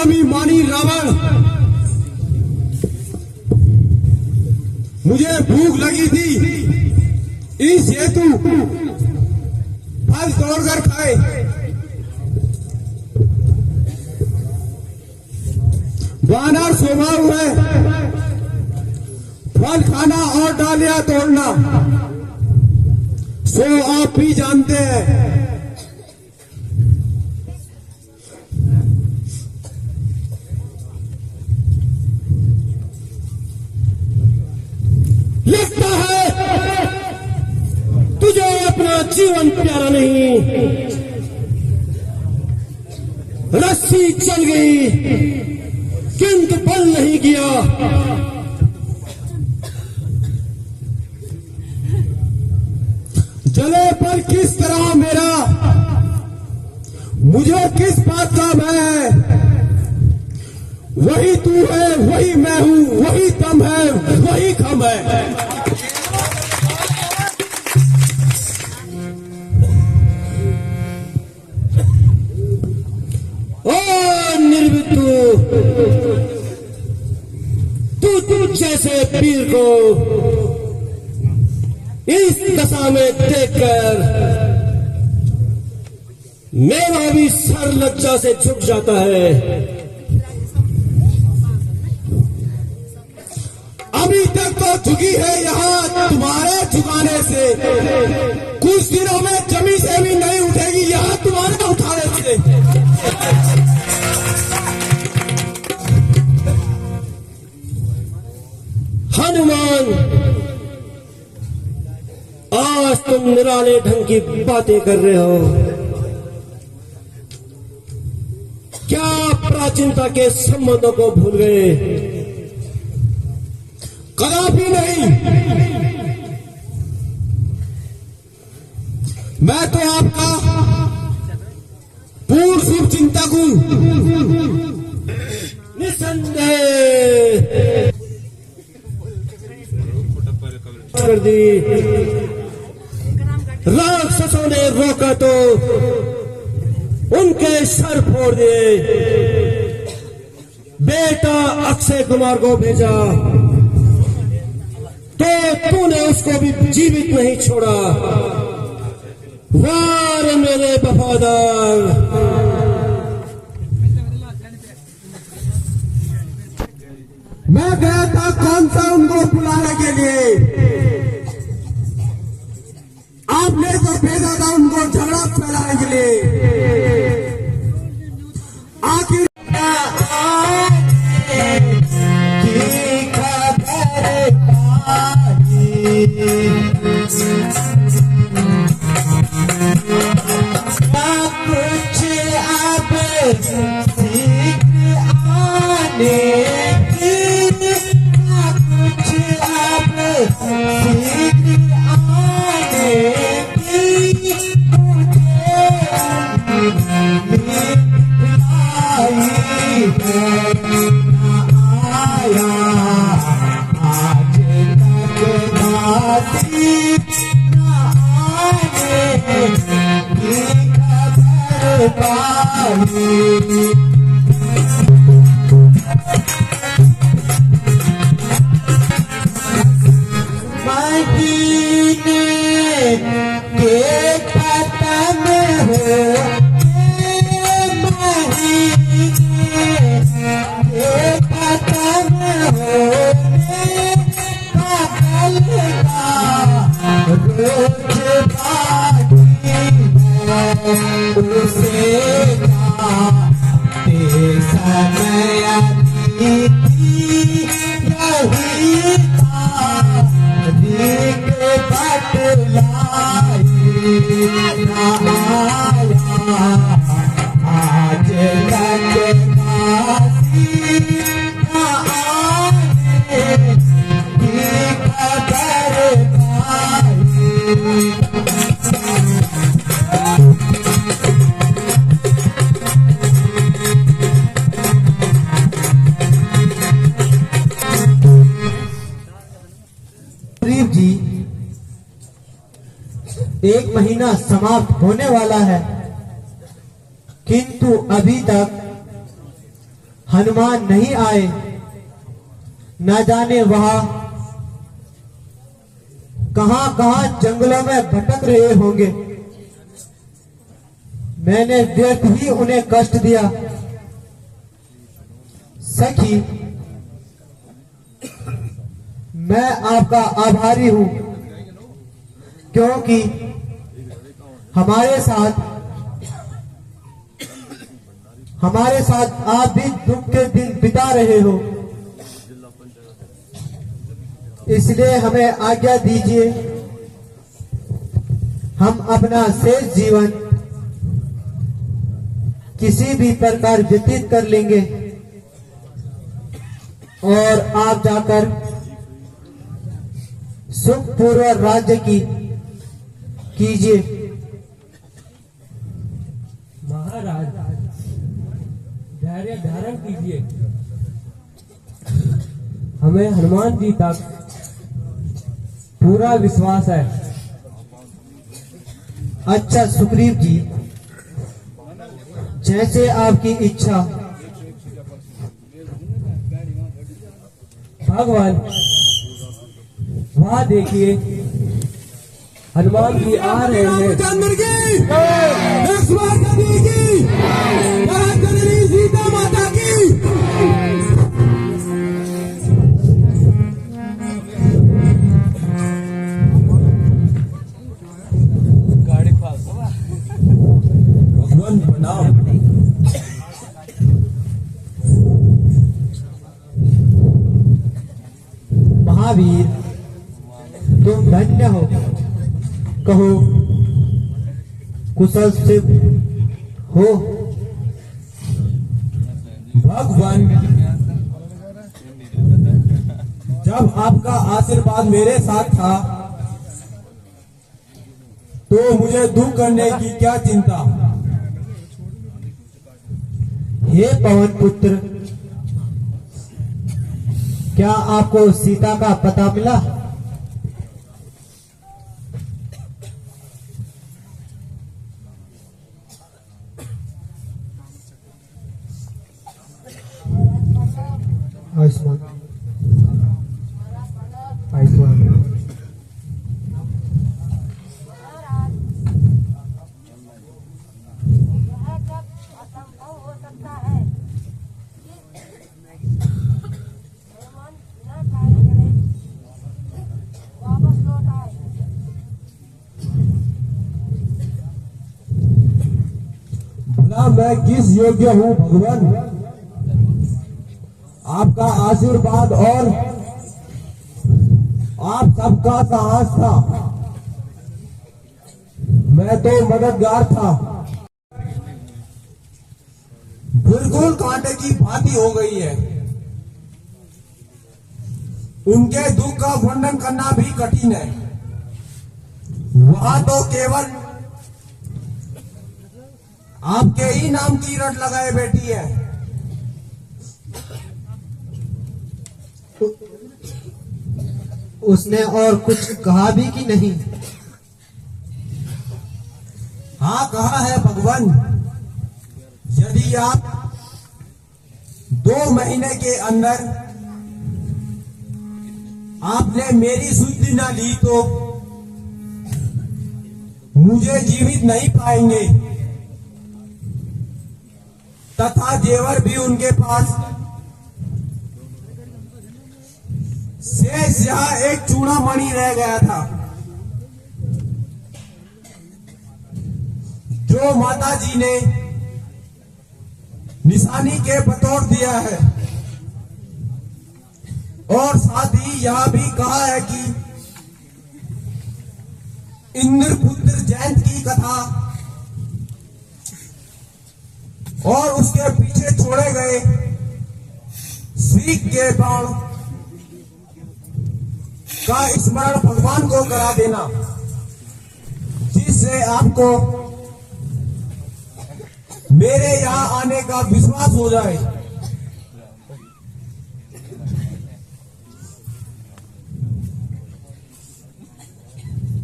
स्वाभिमानी रावण, मुझे भूख लगी थी, इस हेतु फल तोड़कर खाए। वानर स्वभाव है फल खाना और डालियां तोड़ना, सो आप भी जानते हैं। लगता है तुझे अपना जीवन प्यारा नहीं, रस्सी चल गई किंतु बल नहीं गया। जले पर किस तरह मेरा, मुझे किस बात का भय है। वही तू है, वही मैं हूं, वही दम है, वही खम है। ओ निर्वितु, तू जैसे वीर को इस दशा में देखकर मेरा भी सर लज्जा से झुक जाता है। अभी तक तो झुकी है यहाँ तुम्हारे झुकाने से, कुछ दिनों में जमी से भी नहीं उठेगी यहाँ तुम्हारे उठाने से। हनुमान, आज तुम निराले ढंग की बातें कर रहे हो। क्या प्राचीनता के संबंधों को भूल गए? कदापि नहीं। मैं तो आपका पूर्ण शुभ चिंतक हूं, निसंदेह कर दी। राक्षसों ने रोका तो उनके सर फोड़ दिए। बेटा अक्षय कुमार को भेजा तो तूने उसको भी जीवित नहीं छोड़ा। वार मेरे वफादार, मैं गया था कौन सा उनको बुलाने के लिए, आपने तो भेजा था उनको झगड़ा फैलाने के लिए। आखिर कुछ अब शीघ्र आने की, कुछ अब शीघ्र आने की, आया आज तक नाती न आने की खबर पाई। महीने के खत्म हो, महीने के खत्म होने का कल का रोज बाकी है, उसे काटे समय यही तारीख बतलाई न आया आज तक काशी न आने की खबर पाई। जी, एक महीना समाप्त होने वाला है, किंतु अभी तक हनुमान नहीं आए, न जाने वहां कहां कहां जंगलों में भटक रहे होंगे। मैंने व्यर्थ ही उन्हें कष्ट दिया। सखी, मैं आपका आभारी हूं, क्योंकि हमारे साथ आप भी दुख के दिन बिता रहे हो। इसलिए हमें आज्ञा दीजिए, हम अपना शेष जीवन किसी भी प्रकार व्यतीत कर लेंगे और आप जाकर सुखपूर्वक राज्य कीजिए। महाराज, धैर्य धारण कीजिए। हमें हनुमान जी तक पूरा विश्वास है। अच्छा सुग्रीव जी, जैसे आपकी इच्छा। भगवान, वहां देखिए, हनुमान जी आ रहे हैं। रामचंद्र की, लक्ष्मण जी की, जननी सीता माता की। गाड़ी पास भगवान प्रणाम। महावीर, तुम धन्य हो। कहो, कुशल से हो? भगवान, जब आपका आशीर्वाद मेरे साथ था तो मुझे दुख करने की क्या चिंता। हे पवन पुत्र, क्या आपको सीता का पता मिला? आयुष्मान, आयुष्मान। भला मैं किस योग्य हूँ भगवान, आपका आशीर्वाद और आप सबका साहस था। मैं तो मददगार था। बिल्कुल कांटे की भांति हो गई है। उनके दुख का वर्णन करना भी कठिन है। वहां तो केवल आपके ही नाम की रट लगाए बैठी है। उसने और कुछ कहा भी कि नहीं? हाँ कहा है भगवान, यदि आप 2 महीने के अंदर आपने मेरी सुधि ना ली तो मुझे जीवित नहीं पाएंगे, तथा जेवर भी उनके पास शेष यहाँ एक चूड़ामणि रह गया था, जो माता जी ने निशानी के बतौर दिया है। और साथ ही यह भी कहा है कि इंद्रपुत्र जयंत की कथा और उसके पीछे छोड़े गए सीख के बाण का स्मरण भगवान को करा देना, जिससे आपको मेरे यहां आने का विश्वास हो जाए।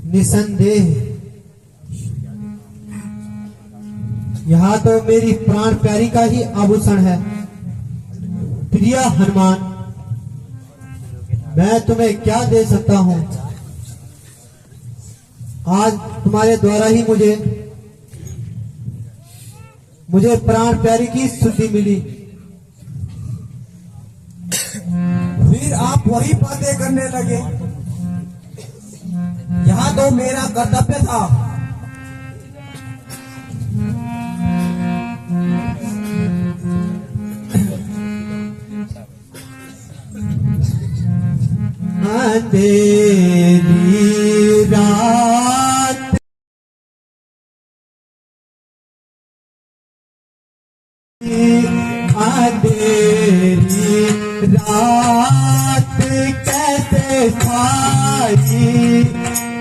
निसंदेह यहाँ तो मेरी प्राण प्यारी का ही आभूषण है। प्रिय हनुमान, मैं तुम्हें क्या दे सकता हूँ। आज तुम्हारे द्वारा ही मुझे प्राण प्यारी की शुद्धि मिली। फिर आप वही बातें करने लगे। यहाँ तो मेरा कर्तव्य था। अंधेरी रात अंधेरी रात कैसे सारी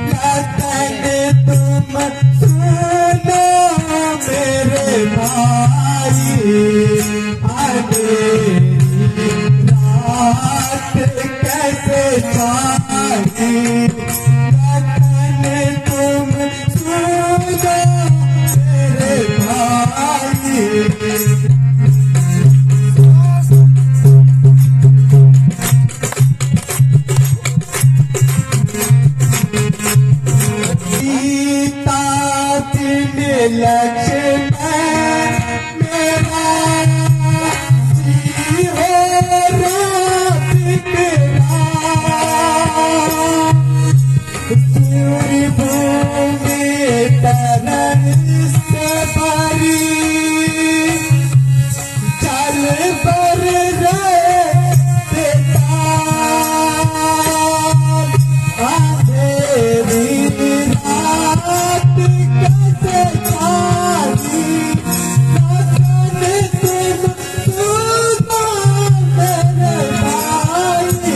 लगन तुम सुनो मेरे भाई। अंधेरी रात कैसे सारी लगन तुम सुनो मेरे भाई। सीता बिन लक्ष्मण मेरा जी हो राधिक राम। सूर्य भूमि तरन से भरी जल पर अंधेरी रात कैसे छाई लगन तुम सुनो मेरे भाई।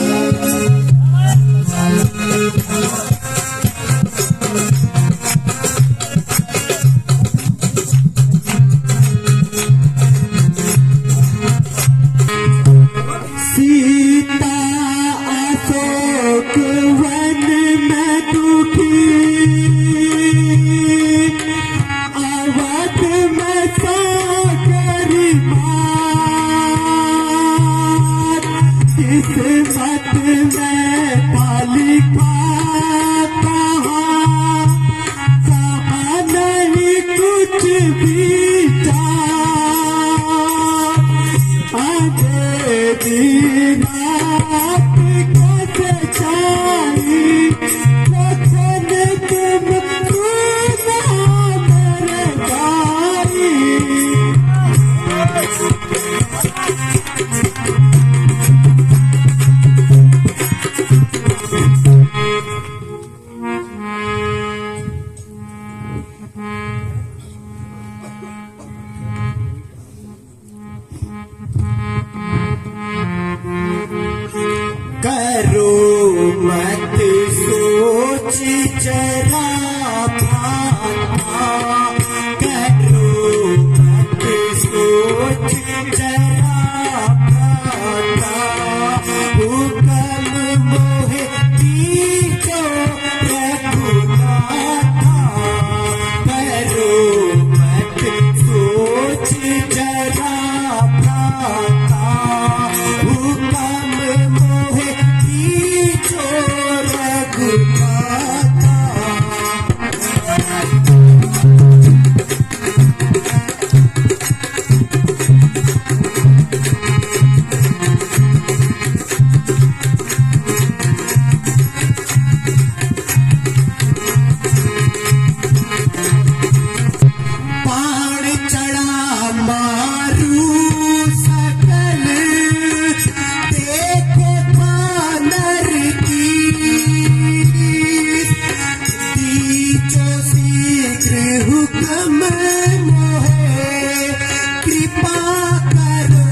सीता अशोक वन में दुखी अवध में सागरी मात। किस्मत में लिखा कहा नहीं कुछ भी अंधेरी रात कैसे छाई लगन तुम सुनो मेरे भाई। करो मत सोच जरा भाना, करो मत सोच जरा भाना। हुक्म मोहे दीजो रघुनाथा, करो मत सोच जरा भाना। हुक्म मोहे दीजो रघुनाथा। बाण चढ़ा मारू सकल देखो बानर की। दीजो शीघ्र हुक्म मोहे कृपा करो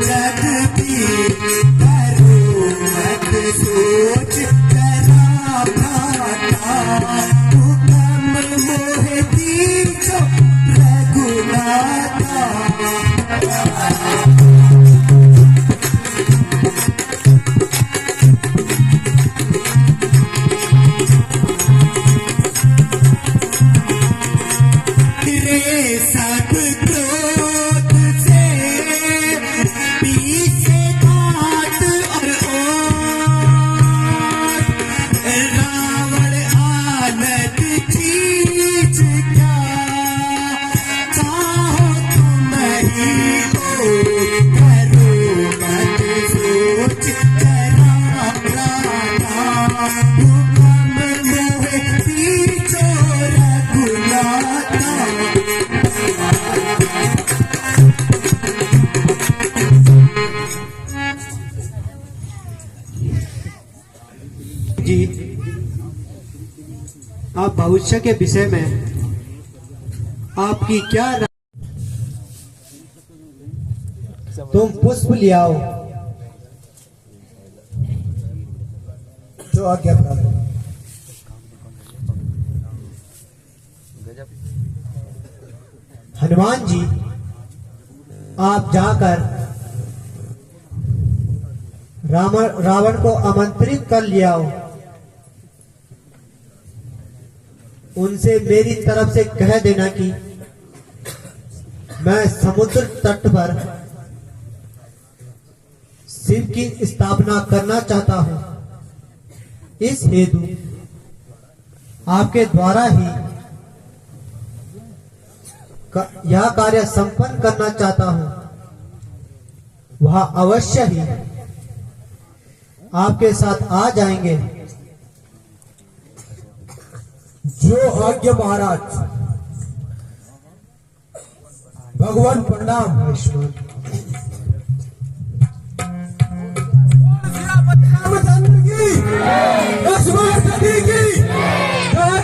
जगदीश। करो मत सोच जरा भाना, हुक्म मोहे दीजो रघुनाथा। रे सब क्रोध से पीछे था किसी को करो मत सोच करा प्राणा हुक्म मोहे पीछो रघुनाथा जी, आप भविष्य के विषय में आपकी क्या राय? तुम पुष्प ले आओ। जो आज्ञा प्राप्त। हनुमान जी, आप जाकर रावण को आमंत्रित कर ले आओ। उनसे मेरी तरफ से कह देना कि मैं समुद्र तट पर शिव की स्थापना करना चाहता हूं। इस हेतु आपके द्वारा ही यह कार्य संपन्न करना चाहता हूं। वह अवश्य ही आपके साथ आ जाएंगे। जो आज्ञा महाराज। भगवान प्रणाम। रामचंद्र की, लक्ष्मण जी की,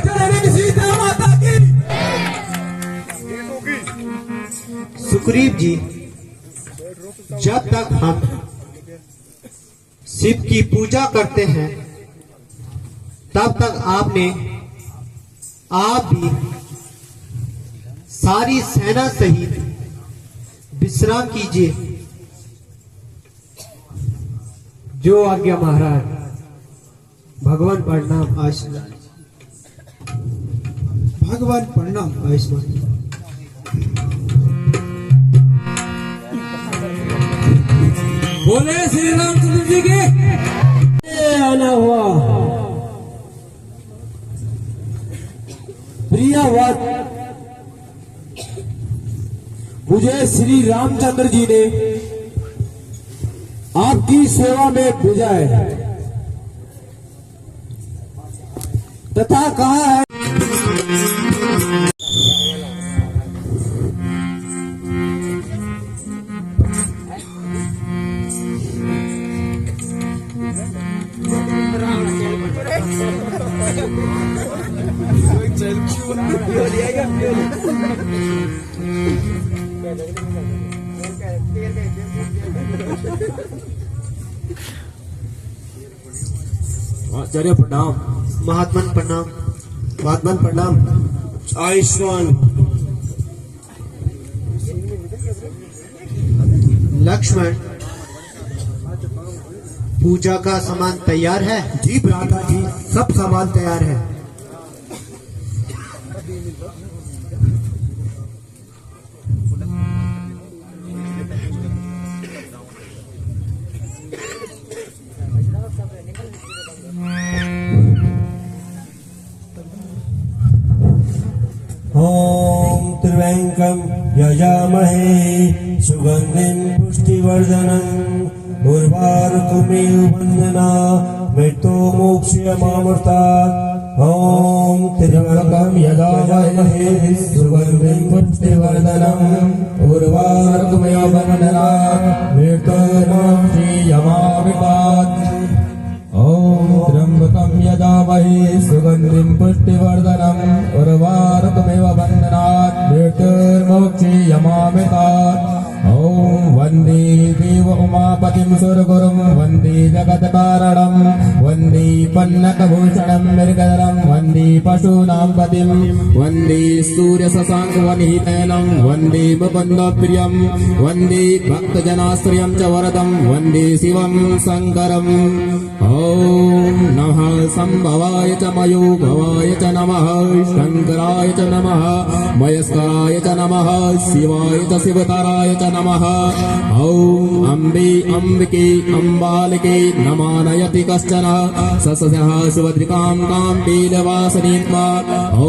जननी सीता माता की। सुग्रीव जी, जब तक हम शिव की पूजा करते हैं तब तक आप भी सारी सेना सहित विश्राम कीजिए। जो आज्ञा महाराज। भगवान प्रणाम। आशीर्वाद। भगवान प्रणाम। आयुष्मान। बोले श्री रामचंद्र जी के आना हुआ। प्रियवत, मुझे श्री रामचंद्र जी ने आपकी सेवा में भेजा है तथा कहा है आचार्य प्रणाम। महात्मन प्रणाम। महात्मन प्रणाम। आयुष्मान। लक्ष्मण, पूजा का सामान तैयार है? जी भ्राता जी, सब सामान तैयार है। ओम त्र्यंबकं यजामहे सुगंधिं पुष्टिवर्धनम् उर्वारुकमिव बन्धना मृत्युमोक्षयमामृतात्। ओम त्र्यंबकं यजामहे सुगंधिं पुष्टिवर्धनम् उर्वारुकमिव बन्धना मृत्युमोक्षयमामृतात्। ओम त्र्यंबकं यजामहे सुगंधिं पुष्टिवर्धनम् उर्वारुकमिव बन्धनात् मृत्युर्मोक्षयमामृतात्। ओम वंदे देव उमापतिं सुरगुरुं वंदे जगत्कारणं वंदे पन्नकभूषणं मृगधरं वंदे पशूनां पतिं वंदे सूर्यशशाङ्कवनितैलं वंदे मुकुन्दप्रियं वंदे भक्तजनाश्रयं च वरदं वंदे शिवं शङ्करम्। ओम नमः संभवाय च मयोभवाय च नमः शंकराय च नमः मयस्कराय च नमः शिवाय च शिवतराय च नमः ॐ अम्बे अम्बिके अम्बालिके नमानयति कश्चन सस्यः सुभद्रिकां कां लीलवासनीत्वा ॐ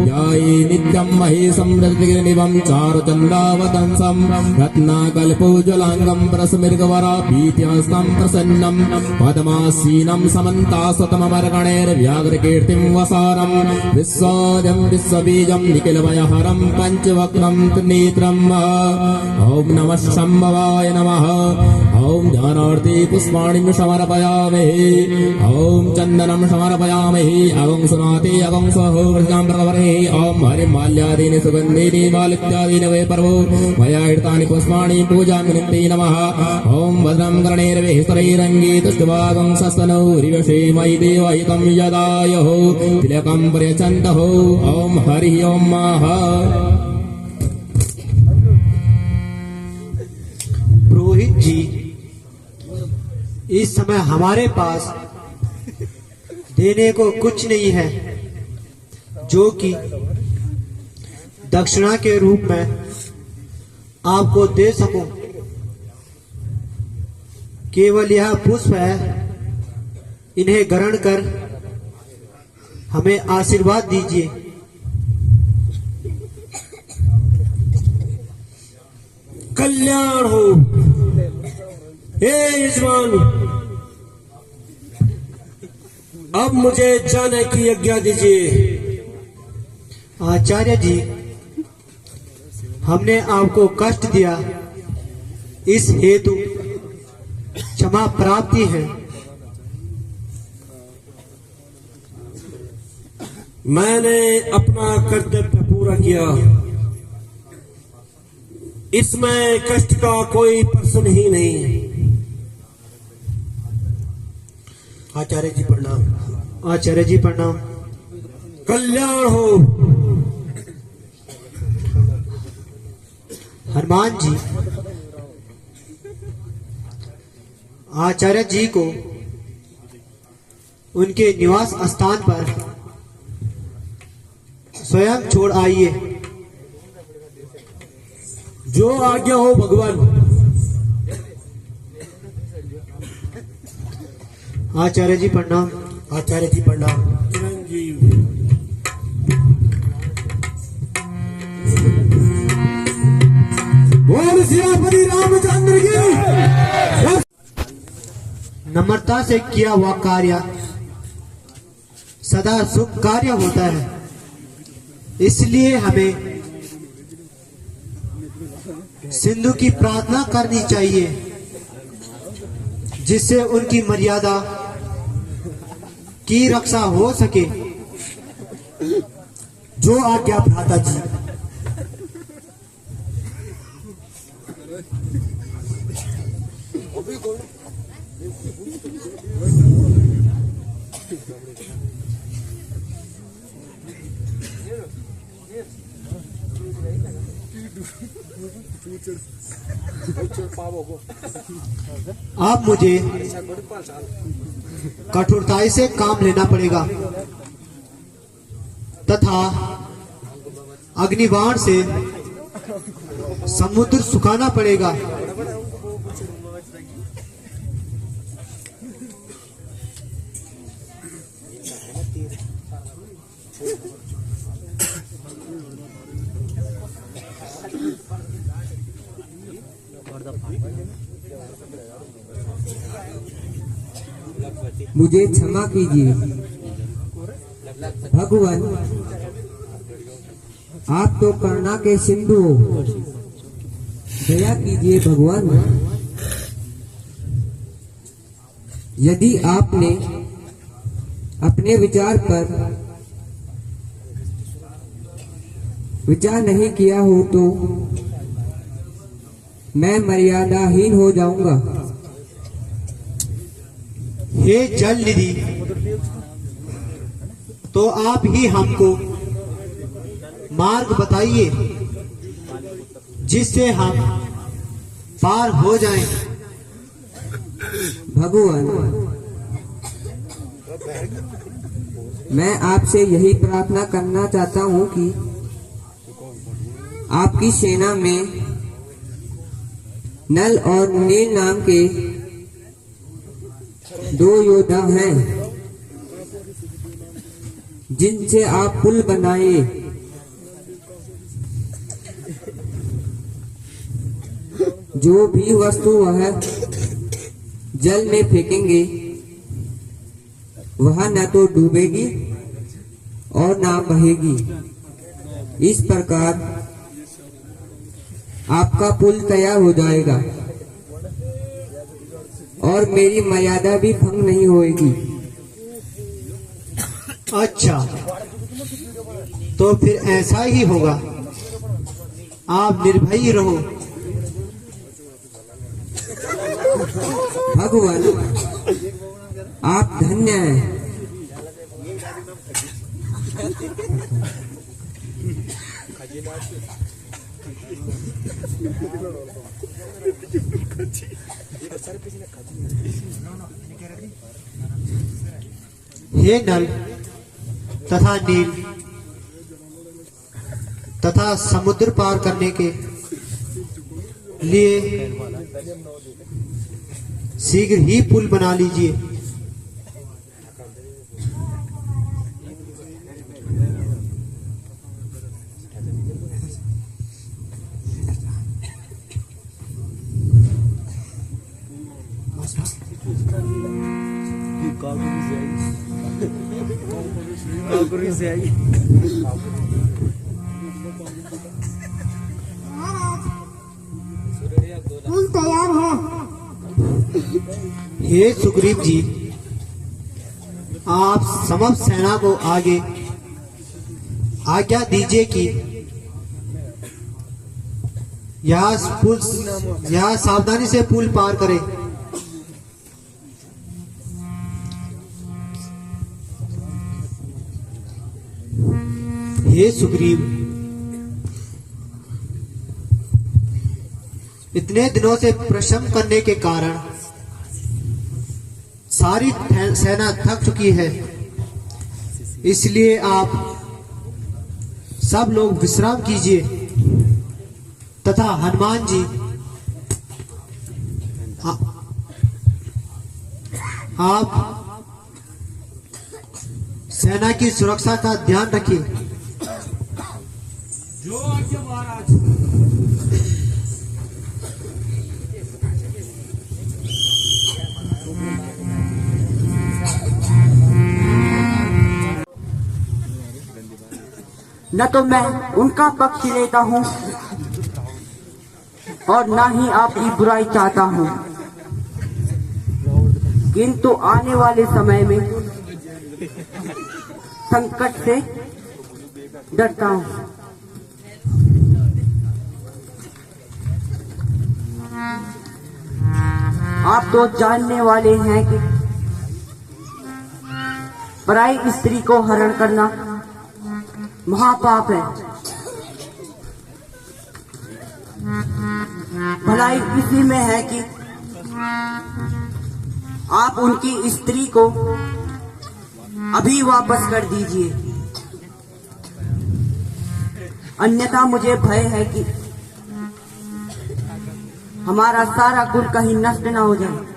ध्याये नित्यं महेशं रजतगिरिनिभं चारुचन्द्रावतंसं रत्नाकल्पोज्ज्वलाङ्गं प्रस्मिर्गवराभीत्यहस्तं प्रसन्नं पद्मासीनं समन्तासतममर्गणैर्व्याघ्रकीर्तिं वसारं विश्वोदयं विश्वबीजं निखिलभयहरं पञ्चवक्त्रं त्रिनेत्रम् ॐ नमः शम्भवाय नमः ॐ ध्यानार्थे पुष्पाणिं समर्पयामहे ॐ चन्दनं समर्पयामहे अगं सुनाते अगं स्वहो वृषां प्रकवरे ॐ हरिमाल्यादीनि सुगन्धीनि मालित्यादीनि वै पर्वो मया हृतानि पुष्पाणि पूजामि नित्ये नमः ॐ भद्रं कर्णैर्वैः स्तरैरङ्गे तुष्टभागं सस्तनौ रिवशे मयि देवहितं यदायुः तिलकं पर्यचन्तः ॐ हरिः ॐ माः पुरोहित जी, इस समय हमारे पास देने को कुछ नहीं है जो कि दक्षिणा के रूप में आपको दे सकूं। केवल यह पुष्प है, इन्हें ग्रहण कर हमें आशीर्वाद दीजिए। कल्याण हो। हे यजमान, अब मुझे जाने की आज्ञा दीजिए। आचार्य जी, हमने आपको कष्ट दिया, इस हेतु क्षमा प्राप्ति है। मैंने अपना कर्तव्य पूरा किया, इसमें कष्ट का कोई प्रश्न ही नहीं। आचार्य जी प्रणाम। आचार्य जी प्रणाम। कल्याण हो। हनुमान जी, आचार्य जी को उनके निवास स्थान पर स्वयं छोड़ आइए। जो आज्ञा हो भगवान। आचार्य जी प्रणाम। आचार्य जी प्रणाम। चिरंजीव। बोल सियापति रामचंद्र की। नम्रता से किया हुआ कार्य सदा शुभ कार्य होता है, इसलिए हमें सिंधु की प्रार्थना करनी चाहिए, जिससे उनकी मर्यादा की रक्षा हो सके। जो आज्ञा भ्राता जी। अब मुझे कठोरताई से काम लेना पड़ेगा तथा अग्निबाण से समुद्र सुखाना पड़ेगा। मुझे क्षमा कीजिए भगवान, आप तो करुणा के सिंधु हो, दया कीजिए भगवान। यदि आपने अपने विचार पर विचार नहीं किया हो तो मैं मर्यादाहीन हो जाऊंगा। हे जल निधि, तो आप ही हमको मार्ग बताइए जिससे हम पार हो जाएं। भगवान, मैं आपसे यही प्रार्थना करना चाहता हूँ कि आपकी सेना में नल और नील नाम के 2 योद्धा हैं जिनसे आप पुल बनाए। जो भी वस्तु वह जल में फेंकेंगे वह न तो डूबेगी और न बहेगी। इस प्रकार आपका पुल तैयार हो जाएगा और मेरी मर्यादा भी भंग नहीं होएगी। अच्छा, तो फिर ऐसा ही होगा। आप निर्भय रहो। भगवान, आप धन्य हैं। हे नल तथा नील तथा समुद्र पार करने के लिए शीघ्र ही पुल बना लीजिए। पुल तैयार है। हे सुग्रीव जी, आप समस्त सेना को आगे आज्ञा दीजिए कि यह सावधानी से पुल पार करें। हे सुग्रीव, इतने दिनों से परिश्रम करने के कारण सारी सेना थक चुकी है, इसलिए आप सब लोग विश्राम कीजिए तथा हनुमान जी आप सेना की सुरक्षा का ध्यान रखिए। जो आज्ञा महाराज। न तो मैं उनका पक्ष लेता हूँ और न ही आपकी बुराई चाहता हूँ, किंतु आने वाले समय में संकट से डरता हूँ। आप तो जानने वाले हैं कि पराई स्त्री को हरण करना महापाप है। भलाई इसी में है कि आप उनकी स्त्री को अभी वापस कर दीजिए, अन्यथा मुझे भय है कि हमारा सारा कुल कहीं नष्ट न हो जाए।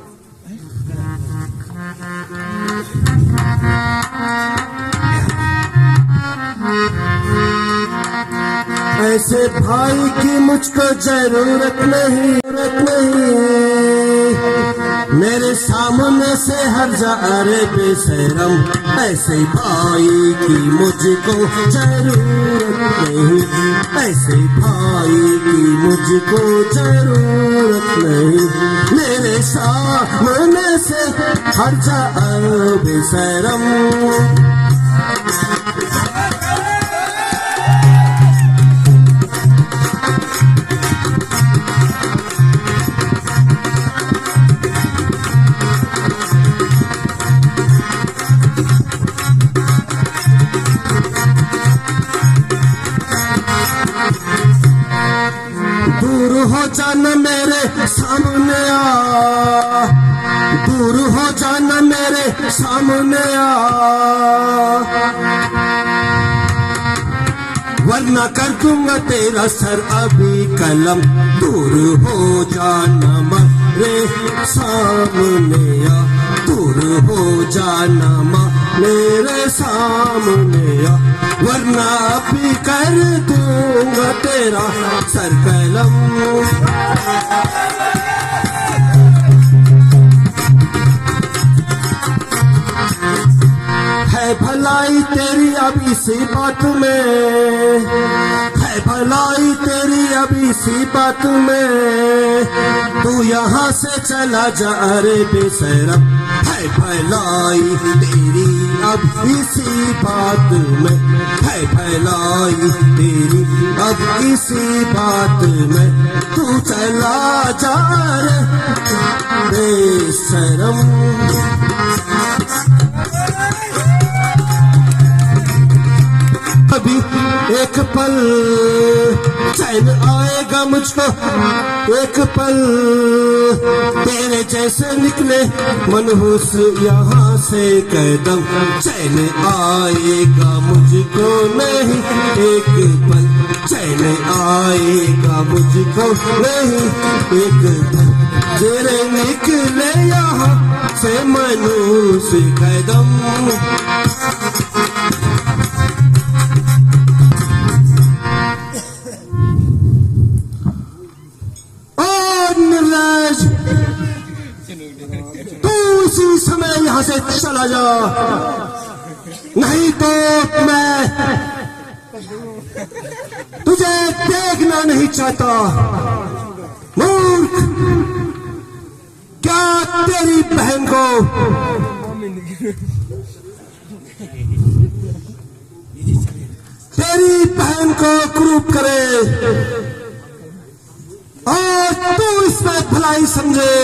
ऐसे भाई की मुझको जरूरत नहीं, मेरे सामने से हट जा अरे बेशरम। ऐसे भाई की मुझको जरूरत नहीं, ऐसे भाई की मुझको जरूरत नहीं। मेरे सामने से हट जा अरे बेशरम। दूर हो जाना मेरे सामने आ, दूर हो जाना मेरे सामने आ, वरना कर दूंगा तेरा सर अभी कलम। दूर हो जाना मेरे सामने आ, दूर हो जाना मेरे सामने आ, वरना अभी कर दूंगा तेरा सर कलम। है भलाई तेरी अब इसी बात में, है भलाई तेरी अब इसी बात में, तू यहाँ से चला जा अरे बेशरम। है भलाई तेरी अब इसी बात में, है भलाई तेरी अब इसी बात में, तू चला जा रे बेशरम। अभी एक पल चैन आएगा मुझको, एक पल तेरे जैसे निकले मनहूस यहाँ से कदम। चैन आएगा मुझको नहीं एक पल, चैन आएगा मुझको नहीं एक पल, तेरे निकले यहाँ से मनहूस कदम। तू इसी समय यहाँ से चला जा, नहीं तो मैं तुझे देखना नहीं चाहता। मूर्ख, क्या तेरी बहन को क्रूप करे और तू इसमें भलाई समझे।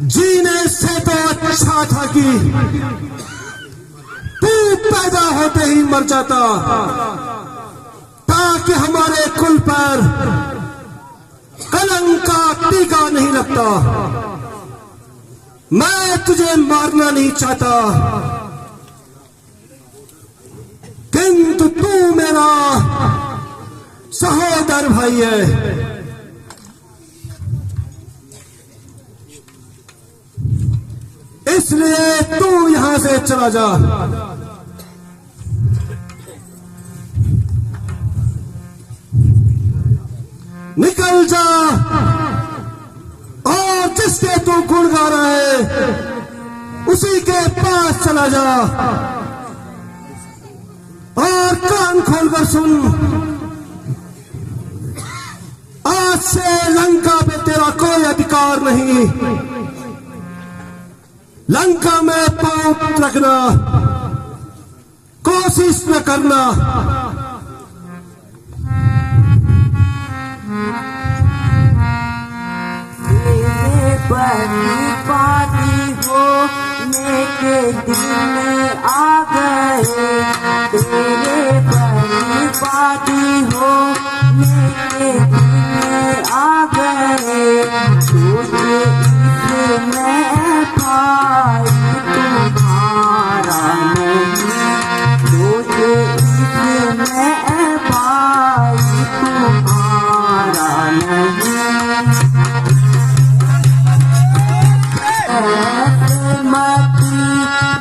जीने से तो अच्छा था कि तू पैदा होते ही मर जाता, ताकि हमारे कुल पर कलंक का टीका नहीं लगता। मैं तुझे मारना नहीं चाहता, किंतु तू मेरा सहोदर भाई है, इसलिए तू यहां से चला जा। निकल जा और जिसके तू गुण गा रहा है उसी के पास चला जा और कान खोलकर सुन। आज से लंका पे तेरा कोई अधिकार नहीं। लंका में पांव रखना कोशिश न करना। बड़ी पाती हो मेरे दिन आ गए, तेरे बड़ी पाती हो मेरे दिन आ गए। तुझे इसमें भाई तुम्हारा नहीं, तुझे इसमें भाई तुम्हारा नहीं।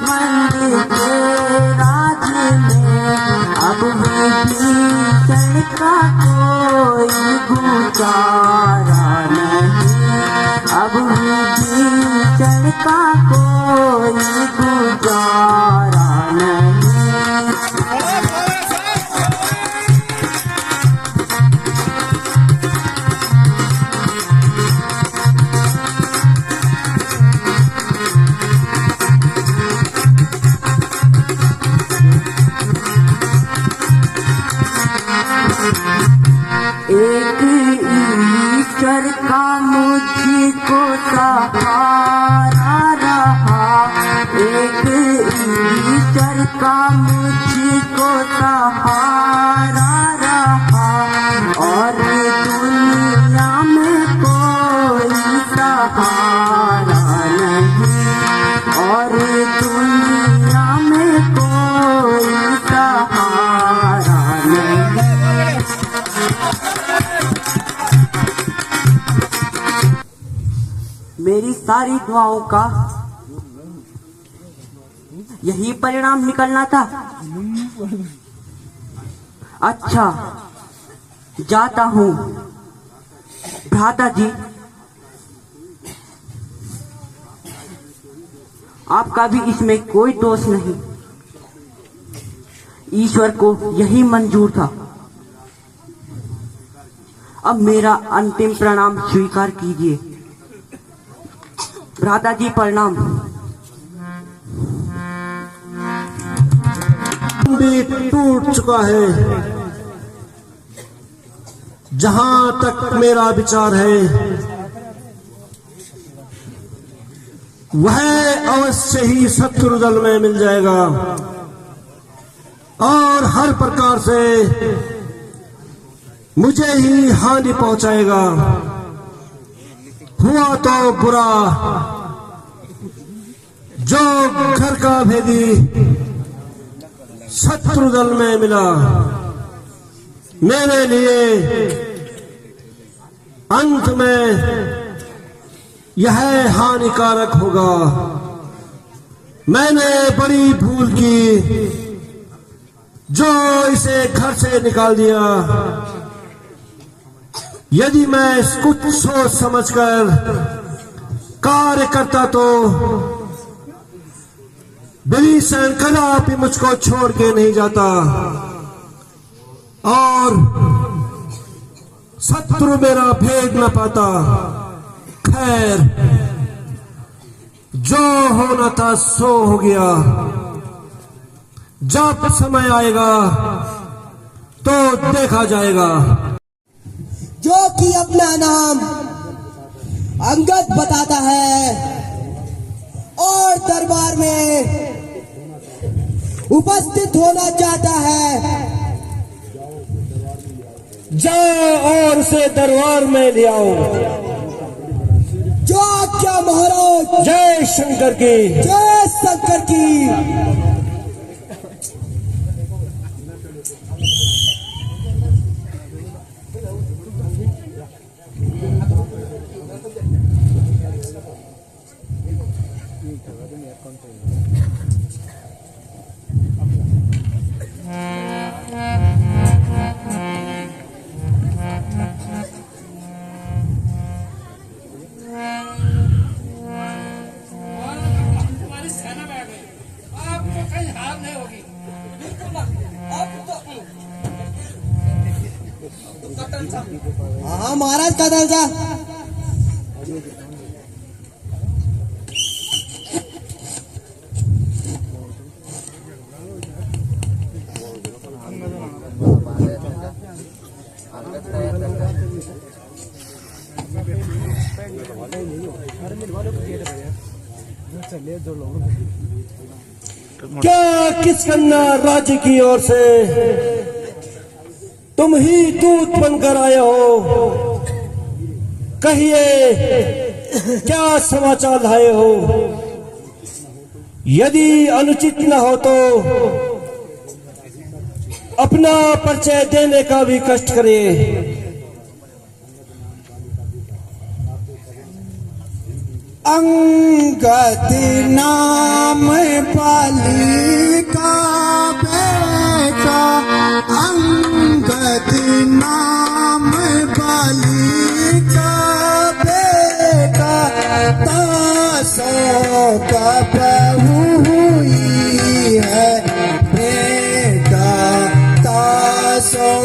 मंदिर के राज में अब भीषण का कोई गुजारा नहीं, अब भीषण का कोई गुजारा नहीं। एक ईश्वर का मुझको सहारा रहा, एक ईश्वर का मुझको सहारा रहा, और दुनिया में कोई मेरी सारी दुआओं का यही परिणाम निकलना था। अच्छा, जाता हूँ भ्राता जी। आपका भी इसमें कोई दोष नहीं, ईश्वर को यही मंजूर था। अब मेरा अंतिम प्रणाम स्वीकार कीजिए। भ्राता जी प्रणाम। भी टूट चुका है। जहां तक मेरा विचार है वह अवश्य ही शत्रुदल में मिल जाएगा और हर प्रकार से मुझे ही हानि पहुंचाएगा। हुआ तो बुरा जो घर का भेदी शत्रुदल में मिला। मेरे लिए अंत में यह हानिकारक होगा। मैंने बड़ी भूल की जो इसे घर से निकाल दिया। यदि मैं कुछ सोच समझकर कार्य करता तो विभीषण कदापि मुझको छोड़ के नहीं जाता और शत्रु मेरा भेद न पाता। खैर, जो होना था सो हो गया। जब समय आएगा तो देखा जाएगा। जो कि अपना नाम अंगद बताता है और दरबार में उपस्थित होना चाहता है, जाओ और उसे दरबार में ले आओ। जो आज्ञा महाराज। जय शंकर की। जय शंकर की। हाँ महाराज कदल जा। क्या किसकन्ना राज्य की ओर से तुम ही दूत बनकर आए हो? कहिए क्या समाचार लाए हो? यदि अनुचित न हो तो अपना परिचय देने का भी कष्ट करिए। अंगद नाम पाली का बेटा, अंगद नाम पाली का बेटा, तासों का प्रभु हुई है बेटा, तासों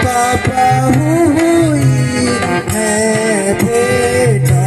का प्रभु हुई है बेटा।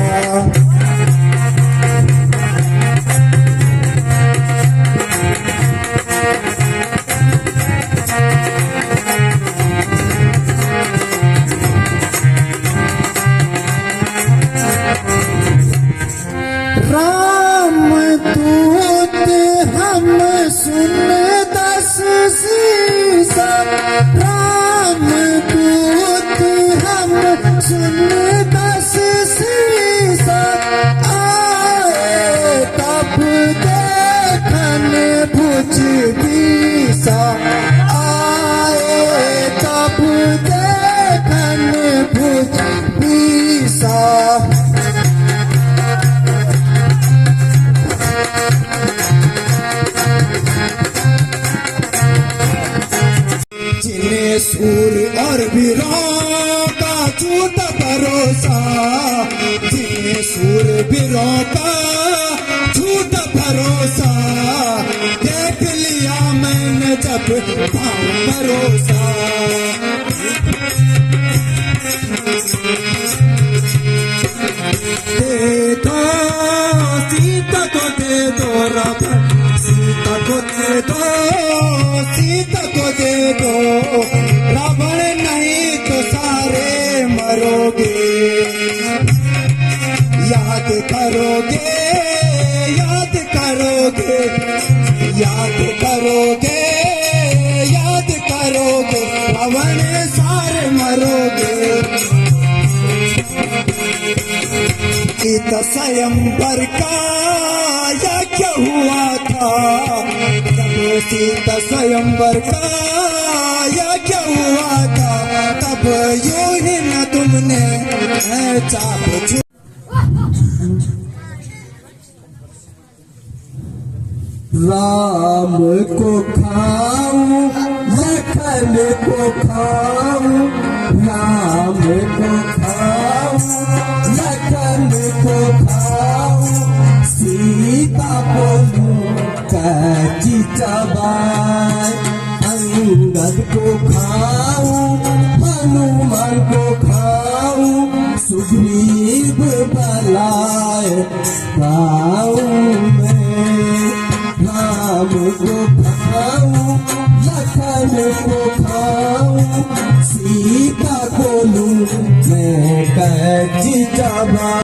सूरवीरों का झूठा भरोसा, जिन्हें सूरवीरों का झूठा भरोसा, देख लिया मैंने जब भाव भरोसा। दे दो सीता को, दे दो रावण, सीता को दे दो, सीता को दे दो, रावण नहीं तो सारे मरोगे। याद करोगे, याद करोगे, याद करोगे, याद करोगे, रावण सारे मरोगे। सीता स्वयंवर का या क्या हुआ था, जब सीता स्वयंवर का या क्या हुआ था, तब यूं ही न तुमने चाप छू। राम को खाऊं, लखन को खाऊं, राम को खाऊं, लखन को खाऊं, सीता को लूं कच्ची चबाए, अंगद को खाऊं, हनुमान को खाऊं, सुग्रीव बलाए खाऊं मैं। राम को खाऊं, लखन को खाऊं, सीता को लूं मैं कच्ची चबाए।